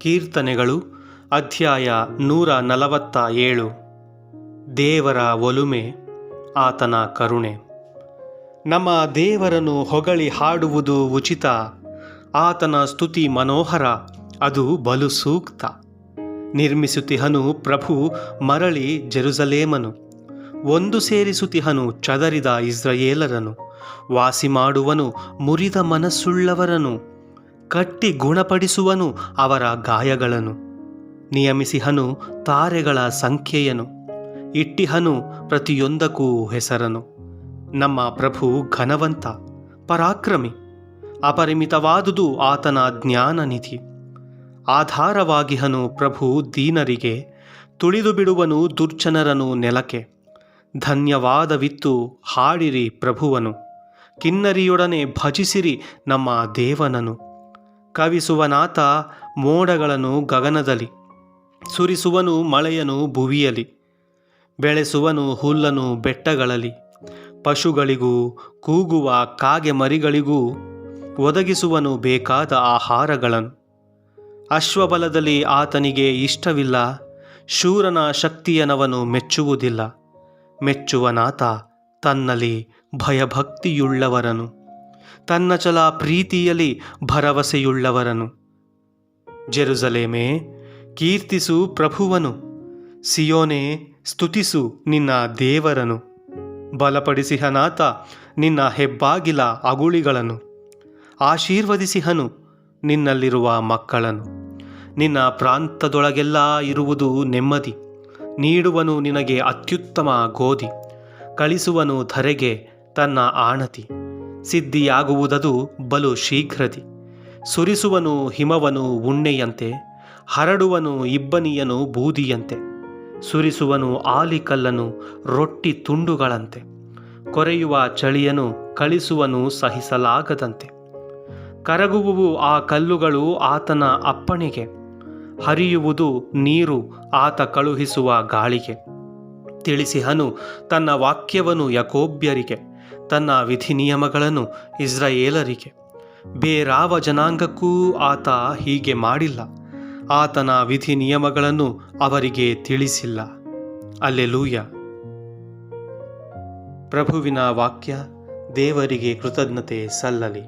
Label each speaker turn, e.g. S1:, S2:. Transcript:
S1: ಕೀರ್ತನೆಗಳು ಅಧ್ಯಾಯ 147. ದೇವರ ಒಲುಮೆ, ಆತನ ಕರುಣೆ. ನಮ್ಮ ದೇವರನ್ನು ಹೊಗಳಿ ಹಾಡುವುದು ಉಚಿತ, ಆತನ ಸ್ತುತಿ ಮನೋಹರ, ಅದು ಬಲು ಸೂಕ್ತ. ನಿರ್ಮಿಸುತ್ತಿಹನು ಪ್ರಭು ಮರಳಿ ಜೆರುಸಲೇಮನು, ಒಂದು ಸೇರಿಸುತ್ತಿಹನು ಚದರಿದ ಇಸ್ರಾಯೇಲರನು. ವಾಸಿ ಮಾಡುವನು ಮುರಿದ ಮನಸ್ಸುಳ್ಳವರನು, ಕಟ್ಟಿ ಗುಣಪಡಿಸುವನು ಅವರ ಗಾಯಗಳನ್ನು. ನಿಯಮಿಸಿಹನು ತಾರೆಗಳ ಸಂಖ್ಯೆಯನು, ಇಟ್ಟಿಹನು ಪ್ರತಿಯೊಂದಕ್ಕೂ ಹೆಸರನು. ನಮ್ಮ ಪ್ರಭು ಘನವಂತ, ಪರಾಕ್ರಮಿ, ಅಪರಿಮಿತವಾದುದು ಆತನ ಜ್ಞಾನ ನಿಧಿ. ಆಧಾರವಾಗಿಹನು ಪ್ರಭು ದೀನರಿಗೆ, ತುಳಿದು ಬಿಡುವನು ದುರ್ಜನರನು ನೆಲಕ್ಕೆ. ಧನ್ಯವಾದವಿತ್ತು ಹಾಡಿರಿ ಪ್ರಭುವನು, ಕಿನ್ನರಿಯೊಡನೆ ಭಜಿಸಿರಿ ನಮ್ಮ ದೇವನನು. ಕವಿಸುವನಾತ ಮೋಡಗಳನ್ನು ಗಗನದಲ್ಲಿ, ಸುರಿಸುವನು ಮಳೆಯನು ಭುವಿಯಲಿ. ಬೆಳೆಸುವನು ಹುಲ್ಲನು ಬೆಟ್ಟಗಳಲ್ಲಿ, ಪಶುಗಳಿಗೂ ಕೂಗುವ ಕಾಗೆ ಮರಿಗಳಿಗೂ ಒದಗಿಸುವನು ಬೇಕಾದ ಆಹಾರಗಳನ್ನು. ಅಶ್ವಬಲದಲ್ಲಿ ಆತನಿಗೆ ಇಷ್ಟವಿಲ್ಲ, ಶೂರನ ಶಕ್ತಿಯನವನು ಮೆಚ್ಚುವುದಿಲ್ಲ. ಮೆಚ್ಚುವನಾತ ತನ್ನಲ್ಲಿ ಭಯಭಕ್ತಿಯುಳ್ಳವರನು, ತನ್ನ ಛಲ ಪ್ರೀತಿಯಲ್ಲಿ ಭರವಸೆಯುಳ್ಳವರನು. ಜೆರುಸಲೇಮೇ, ಕೀರ್ತಿಸು ಪ್ರಭುವನು, ಸಿಯೋನೇ, ಸ್ತುತಿಸು ನಿನ್ನ ದೇವರನು. ಬಲಪಡಿಸಿಹನಾತ ನಿನ್ನ ಹೆಬ್ಬಾಗಿಲ ಅಗುಳಿಗಳನ್ನು, ಆಶೀರ್ವದಿಸಿಹನು ನಿನ್ನಲ್ಲಿರುವ ಮಕ್ಕಳನ್ನು. ನಿನ್ನ ಪ್ರಾಂತದೊಳಗೆಲ್ಲ ಇರುವುದು ನೆಮ್ಮದಿ, ನೀಡುವನು ನಿನಗೆ ಅತ್ಯುತ್ತಮ ಗೋಧಿ. ಕಳಿಸುವನು ಧರೆಗೆ ತನ್ನ ಆಣತಿ, ಸಿದ್ಧಿಯಾಗುವುದದು ಬಲು ಶೀಘ್ರದಿ. ಸುರಿಸುವನು ಹಿಮವನು ಉಣ್ಣೆಯಂತೆ, ಹರಡುವನು ಇಬ್ಬನಿಯನು ಬೂದಿಯಂತೆ. ಸುರಿಸುವನು ಆಲಿಕಲ್ಲನು ರೊಟ್ಟಿ ತುಂಡುಗಳಂತೆ, ಕೊರೆಯುವ ಚಳಿಯನು ಕಳಿಸುವನು ಸಹಿಸಲಾಗದಂತೆ. ಕರಗುವುವು ಆ ಕಲ್ಲುಗಳು ಆತನ ಅಪ್ಪಣೆಗೆ, ಹರಿಯುವುದು ನೀರು ಆತ ಕಳುಹಿಸುವ ಗಾಳಿಗೆ. ತಿಳಿಸಿಹನು ತನ್ನ ವಾಕ್ಯವನ್ನು ಯಾಕೋಬ್ಯರಿಗೆ, ತನ್ನ ವಿಧಿ ನಿಯಮಗಳನ್ನು ಇಸ್ರಾಯೇಲರಿಗೆ. ಬೇರಾವ ಜನಾಂಗಕ್ಕೂ ಆತ ಹೀಗೆ ಮಾಡಿಲ್ಲ, ಆತನ ವಿಧಿ ನಿಯಮಗಳನ್ನು ಅವರಿಗೆ ತಿಳಿಸಿಲ್ಲ. ಅಲ್ಲೆಲೂಯ. ಪ್ರಭುವಿನ ವಾಕ್ಯ. ದೇವರಿಗೆ ಕೃತಜ್ಞತೆ ಸಲ್ಲಲಿ.